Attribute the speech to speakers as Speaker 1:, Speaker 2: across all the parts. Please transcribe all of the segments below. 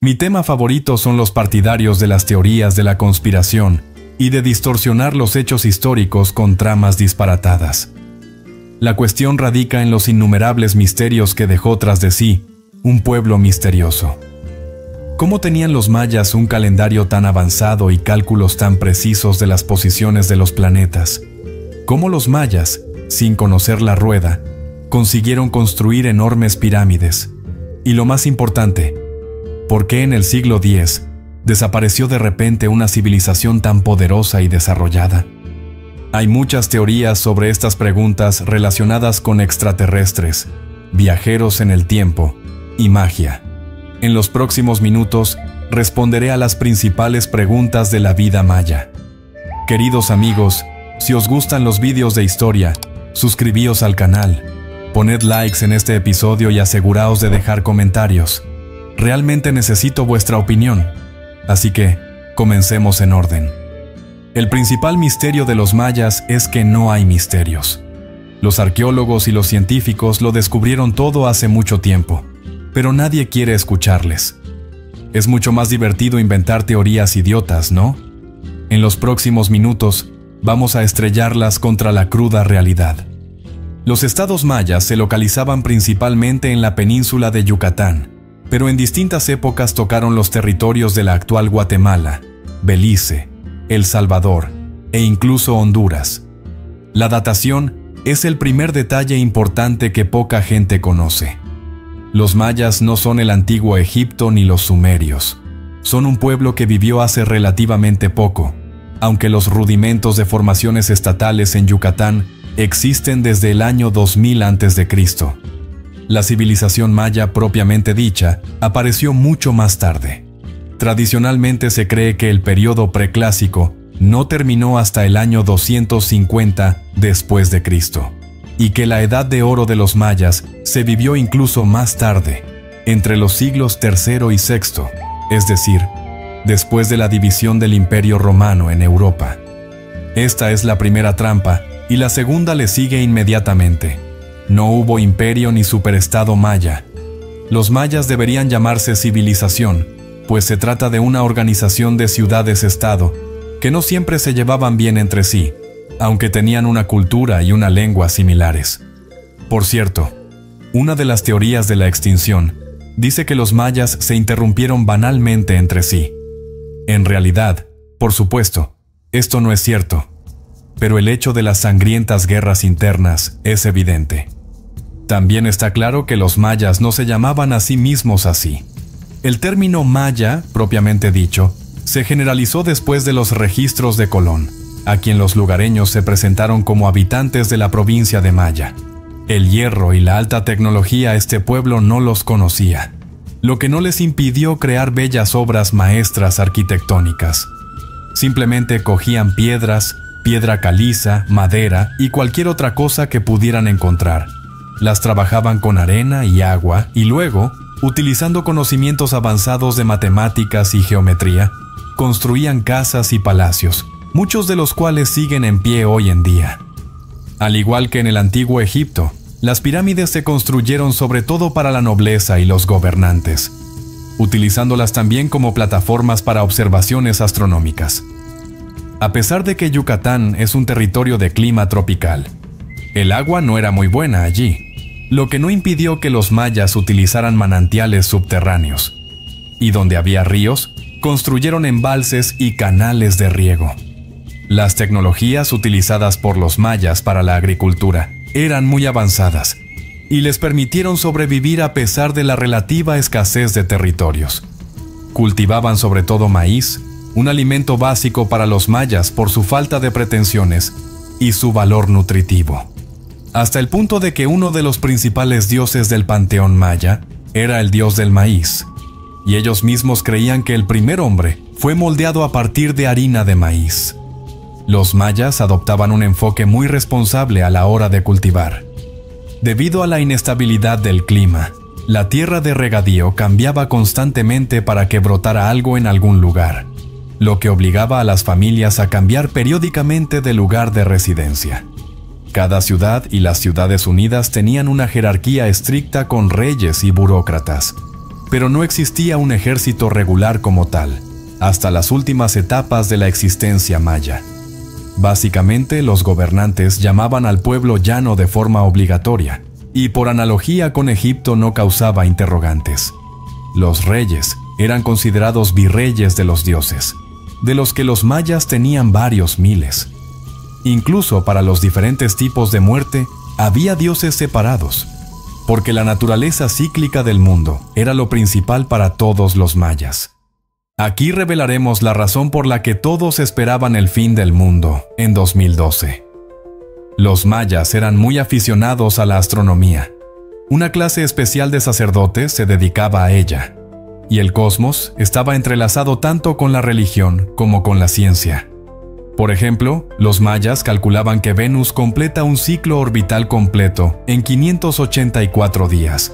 Speaker 1: Mi tema favorito son los partidarios de las teorías de la conspiración y de distorsionar los hechos históricos con tramas disparatadas. La cuestión radica en los innumerables misterios que dejó tras de sí un pueblo misterioso. ¿Cómo tenían los mayas un calendario tan avanzado y cálculos tan precisos de las posiciones de los planetas? ¿Cómo los mayas, sin conocer la rueda, consiguieron construir enormes pirámides? Y lo más importante, ¿por qué en el siglo X desapareció de repente una civilización tan poderosa y desarrollada? Hay muchas teorías sobre estas preguntas relacionadas con extraterrestres, viajeros en el tiempo y magia. En los próximos minutos responderé a las principales preguntas de la vida maya. Queridos amigos, si os gustan los vídeos de historia, suscribíos al canal, poned likes en este episodio y aseguraos de dejar comentarios. Realmente necesito vuestra opinión, así que comencemos en orden. El principal misterio de los mayas es que no hay misterios. Los arqueólogos y los científicos lo descubrieron todo hace mucho tiempo, pero nadie quiere escucharles. Es mucho más divertido inventar teorías idiotas, ¿no? En los próximos minutos vamos a estrellarlas contra la cruda realidad. Los estados mayas se localizaban principalmente en la península de Yucatán, pero en distintas épocas tocaron los territorios de la actual Guatemala, Belice, El Salvador e incluso Honduras. La datación es el primer detalle importante que poca gente conoce. Los mayas no son el antiguo Egipto ni los sumerios. Son un pueblo que vivió hace relativamente poco, aunque los rudimentos de formaciones estatales en Yucatán existen desde el año 2000 a.C. La civilización maya propiamente dicha apareció mucho más tarde. Tradicionalmente se cree que el periodo preclásico no terminó hasta el año 250 después de Cristo, y que la edad de oro de los mayas se vivió incluso más tarde, entre los siglos III y VI, es decir, después de la división del Imperio Romano en Europa. Esta es la primera trampa, y la segunda le sigue inmediatamente. No hubo imperio ni superestado maya. Los mayas deberían llamarse civilización, pues se trata de una organización de ciudades-estado que no siempre se llevaban bien entre sí, aunque tenían una cultura y una lengua similares. Por cierto, una de las teorías de la extinción dice que los mayas se interrumpieron banalmente entre sí. En realidad, por supuesto, esto no es cierto, pero el hecho de las sangrientas guerras internas es evidente. También está claro que los mayas no se llamaban a sí mismos así. El término maya, propiamente dicho, se generalizó después de los registros de Colón, a quien los lugareños se presentaron como habitantes de la provincia de Maya. El hierro y la alta tecnología este pueblo no los conocía, lo que no les impidió crear bellas obras maestras arquitectónicas. Simplemente cogían piedras, piedra caliza, madera y cualquier otra cosa que pudieran encontrar. Las trabajaban con arena y agua y luego, utilizando conocimientos avanzados de matemáticas y geometría, construían casas y palacios, muchos de los cuales siguen en pie hoy en día. Al igual que en el antiguo Egipto, las pirámides se construyeron sobre todo para la nobleza y los gobernantes, utilizándolas también como plataformas para observaciones astronómicas. A pesar de que Yucatán es un territorio de clima tropical, el agua no era muy buena allí, lo que no impidió que los mayas utilizaran manantiales subterráneos. Y donde había ríos, construyeron embalses y canales de riego. Las tecnologías utilizadas por los mayas para la agricultura eran muy avanzadas y les permitieron sobrevivir a pesar de la relativa escasez de territorios. Cultivaban sobre todo maíz, un alimento básico para los mayas por su falta de pretensiones y su valor nutritivo. Hasta el punto de que uno de los principales dioses del panteón maya era el dios del maíz, y ellos mismos creían que el primer hombre fue moldeado a partir de harina de maíz. Los mayas adoptaban un enfoque muy responsable a la hora de cultivar. Debido a la inestabilidad del clima, la tierra de regadío cambiaba constantemente para que brotara algo en algún lugar, lo que obligaba a las familias a cambiar periódicamente de lugar de residencia. Cada ciudad y las ciudades unidas tenían una jerarquía estricta con reyes y burócratas. pero no existía un ejército regular como tal, hasta las últimas etapas de la existencia maya. Básicamente, los gobernantes llamaban al pueblo llano de forma obligatoria, y por analogía con Egipto no causaba interrogantes. Los reyes eran considerados virreyes de los dioses, de los que los mayas tenían varios miles. Incluso para los diferentes tipos de muerte había dioses separados, porque la naturaleza cíclica del mundo era lo principal para todos los mayas. Aquí revelaremos la razón por la que todos esperaban el fin del mundo en 2012. Los mayas eran muy aficionados a la astronomía. Una clase especial de sacerdotes se dedicaba a ella, y el cosmos estaba entrelazado tanto con la religión como con la ciencia. Por ejemplo, los mayas calculaban que Venus completa un ciclo orbital completo en 584 días.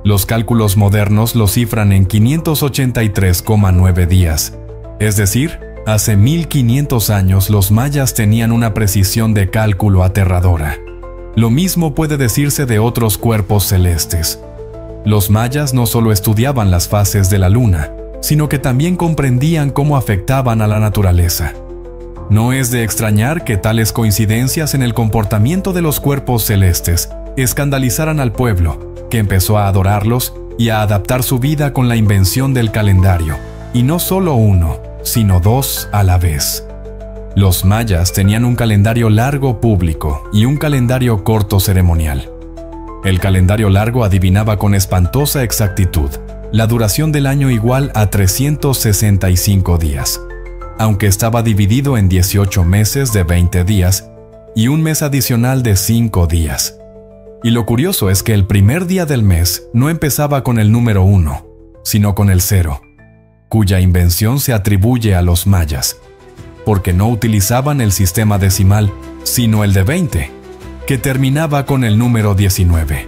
Speaker 1: Los cálculos modernos lo cifran en 583,9 días. Es decir, hace 1500 años los mayas tenían una precisión de cálculo aterradora. Lo mismo puede decirse de otros cuerpos celestes. Los mayas no solo estudiaban las fases de la luna, sino que también comprendían cómo afectaban a la naturaleza. No es de extrañar que tales coincidencias en el comportamiento de los cuerpos celestes escandalizaran al pueblo, que empezó a adorarlos y a adaptar su vida con la invención del calendario, y no solo uno, sino dos a la vez. Los mayas tenían un calendario largo público y un calendario corto ceremonial. El calendario largo adivinaba con espantosa exactitud la duración del año igual a 365 días, aunque estaba dividido en 18 meses de 20 días y un mes adicional de 5 días. Y lo curioso es que el primer día del mes no empezaba con el número 1, sino con el 0, cuya invención se atribuye a los mayas, porque no utilizaban el sistema decimal, sino el de 20, que terminaba con el número 19.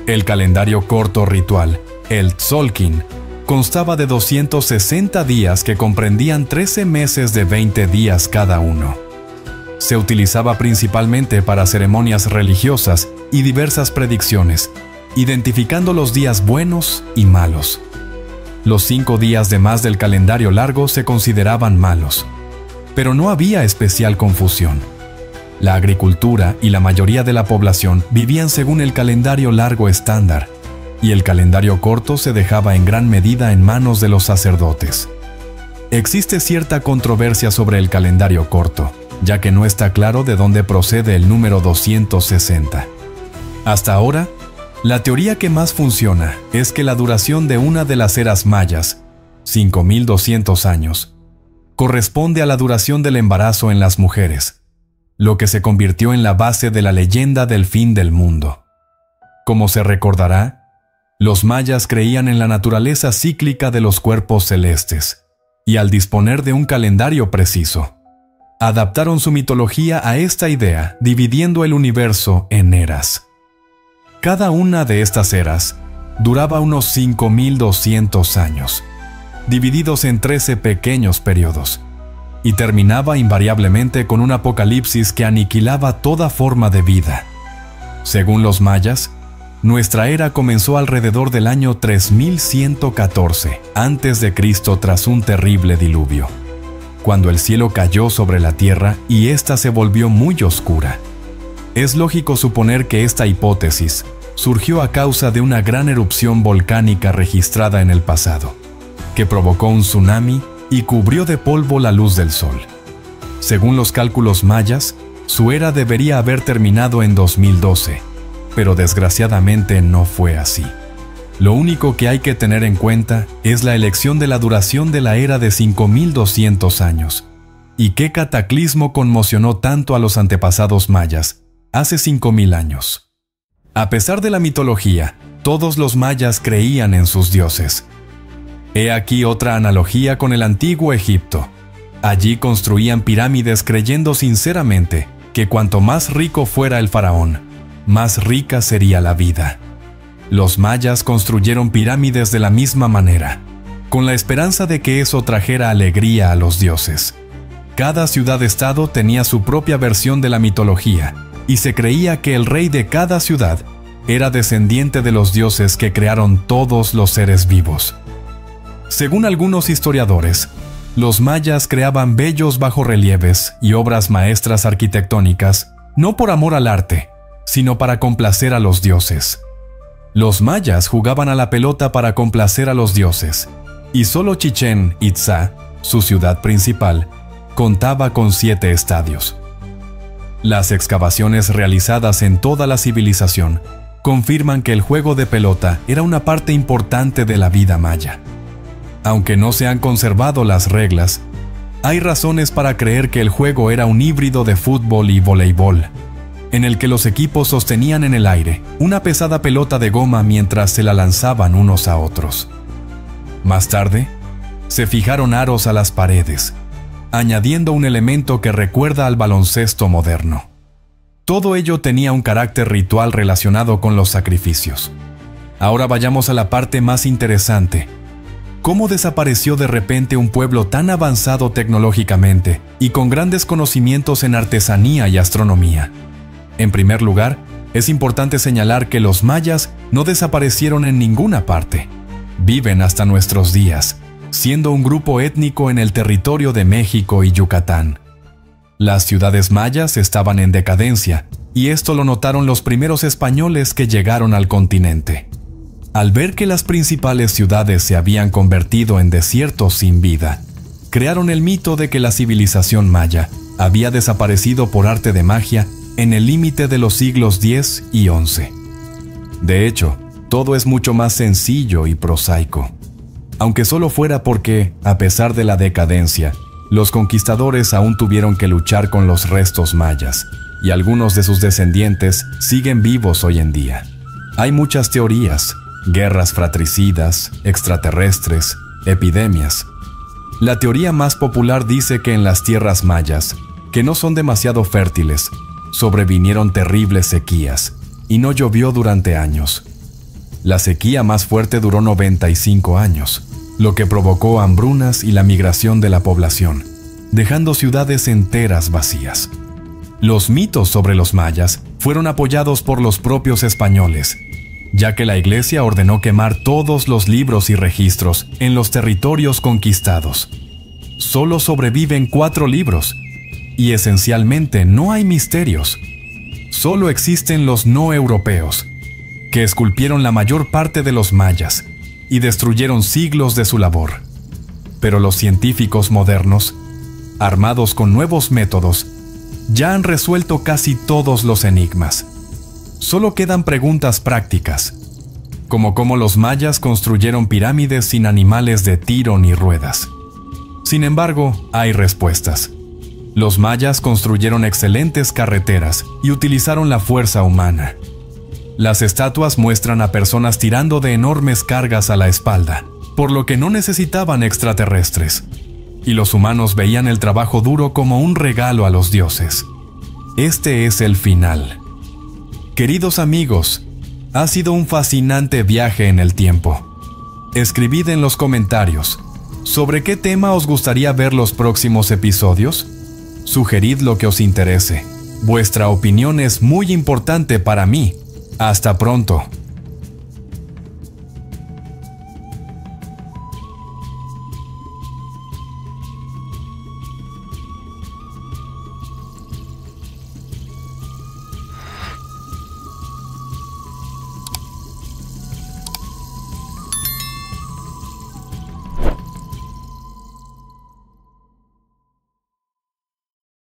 Speaker 1: El calendario corto ritual, el Tzolkin, constaba de 260 días que comprendían 13 meses de 20 días cada uno. Se utilizaba principalmente para ceremonias religiosas y diversas predicciones, identificando los días buenos y malos. Los 5 días de más del calendario largo se consideraban malos, pero no había especial confusión. La agricultura y la mayoría de la población vivían según el calendario largo estándar, y el calendario corto se dejaba en gran medida en manos de los sacerdotes. Existe cierta controversia sobre el calendario corto, ya que no está claro de dónde procede el número 260. Hasta ahora, la teoría que más funciona es que la duración de una de las eras mayas, 5200 años, corresponde a la duración del embarazo en las mujeres, lo que se convirtió en la base de la leyenda del fin del mundo. Como se recordará, los mayas creían en la naturaleza cíclica de los cuerpos celestes, y al disponer de un calendario preciso, adaptaron su mitología a esta idea, dividiendo el universo en eras. Cada una de estas eras duraba unos 5200 años, divididos en 13 pequeños periodos, y terminaba invariablemente con un apocalipsis que aniquilaba toda forma de vida. Según los mayas, nuestra era comenzó alrededor del año 3114 a.C. tras un terrible diluvio, cuando el cielo cayó sobre la tierra y ésta se volvió muy oscura. Es lógico suponer que esta hipótesis surgió a causa de una gran erupción volcánica registrada en el pasado, que provocó un tsunami y cubrió de polvo la luz del sol. Según los cálculos mayas, su era debería haber terminado en 2012, pero desgraciadamente no fue así. Lo único que hay que tener en cuenta es la elección de la duración de la era de 5200 años. ¿Y qué cataclismo conmocionó tanto a los antepasados mayas hace 5000 años? A pesar de la mitología, todos los mayas creían en sus dioses. He aquí otra analogía con el antiguo Egipto. Allí construían pirámides creyendo sinceramente que cuanto más rico fuera el faraón, más rica sería la vida. Los mayas construyeron pirámides de la misma manera, con la esperanza de que eso trajera alegría a los dioses. Cada ciudad-estado tenía su propia versión de la mitología, y se creía que el rey de cada ciudad era descendiente de los dioses que crearon todos los seres vivos. Según algunos historiadores, los mayas creaban bellos bajorrelieves y obras maestras arquitectónicas, no por amor al arte, sino para complacer a los dioses. Los mayas jugaban a la pelota para complacer a los dioses, y solo Chichén Itzá, su ciudad principal, contaba con 7 estadios. Las excavaciones realizadas en toda la civilización confirman que el juego de pelota era una parte importante de la vida maya. Aunque no se han conservado las reglas, hay razones para creer que el juego era un híbrido de fútbol y voleibol, en el que los equipos sostenían en el aire una pesada pelota de goma mientras se la lanzaban unos a otros. Más tarde, se fijaron aros a las paredes, añadiendo un elemento que recuerda al baloncesto moderno. Todo ello tenía un carácter ritual relacionado con los sacrificios. Ahora vayamos a la parte más interesante. ¿Cómo desapareció de repente un pueblo tan avanzado tecnológicamente y con grandes conocimientos en artesanía y astronomía? En primer lugar, es importante señalar que los mayas no desaparecieron en ninguna parte. Viven hasta nuestros días, siendo un grupo étnico en el territorio de México y Yucatán. Las ciudades mayas estaban en decadencia, y esto lo notaron los primeros españoles que llegaron al continente. Al ver que las principales ciudades se habían convertido en desiertos sin vida, crearon el mito de que la civilización maya había desaparecido por arte de magia en el límite de los siglos X y XI. De hecho, todo es mucho más sencillo y prosaico. Aunque solo fuera porque, a pesar de la decadencia, los conquistadores aún tuvieron que luchar con los restos mayas, y algunos de sus descendientes siguen vivos hoy en día. Hay muchas teorías, guerras fratricidas, extraterrestres, epidemias. La teoría más popular dice que en las tierras mayas, que no son demasiado fértiles, sobrevinieron terribles sequías, y no llovió durante años. La sequía más fuerte duró 95 años, lo que provocó hambrunas y la migración de la población, dejando ciudades enteras vacías. Los mitos sobre los mayas fueron apoyados por los propios españoles, ya que la Iglesia ordenó quemar todos los libros y registros en los territorios conquistados. Solo sobreviven 4 libros, y esencialmente no hay misterios. Solo existen los no europeos, que esculpieron la mayor parte de los mayas y destruyeron siglos de su labor. Pero los científicos modernos, armados con nuevos métodos, ya han resuelto casi todos los enigmas. Solo quedan preguntas prácticas, como cómo los mayas construyeron pirámides sin animales de tiro ni ruedas. Sin embargo, hay respuestas. Los mayas construyeron excelentes carreteras y utilizaron la fuerza humana. Las estatuas muestran a personas tirando de enormes cargas a la espalda, por lo que no necesitaban extraterrestres, y los humanos veían el trabajo duro como un regalo a los dioses. Este es el final. Queridos amigos, ha sido un fascinante viaje en el tiempo. Escribid en los comentarios sobre qué tema os gustaría ver los próximos episodios. Sugerid lo que os interese. Vuestra opinión es muy importante para mí. Hasta pronto.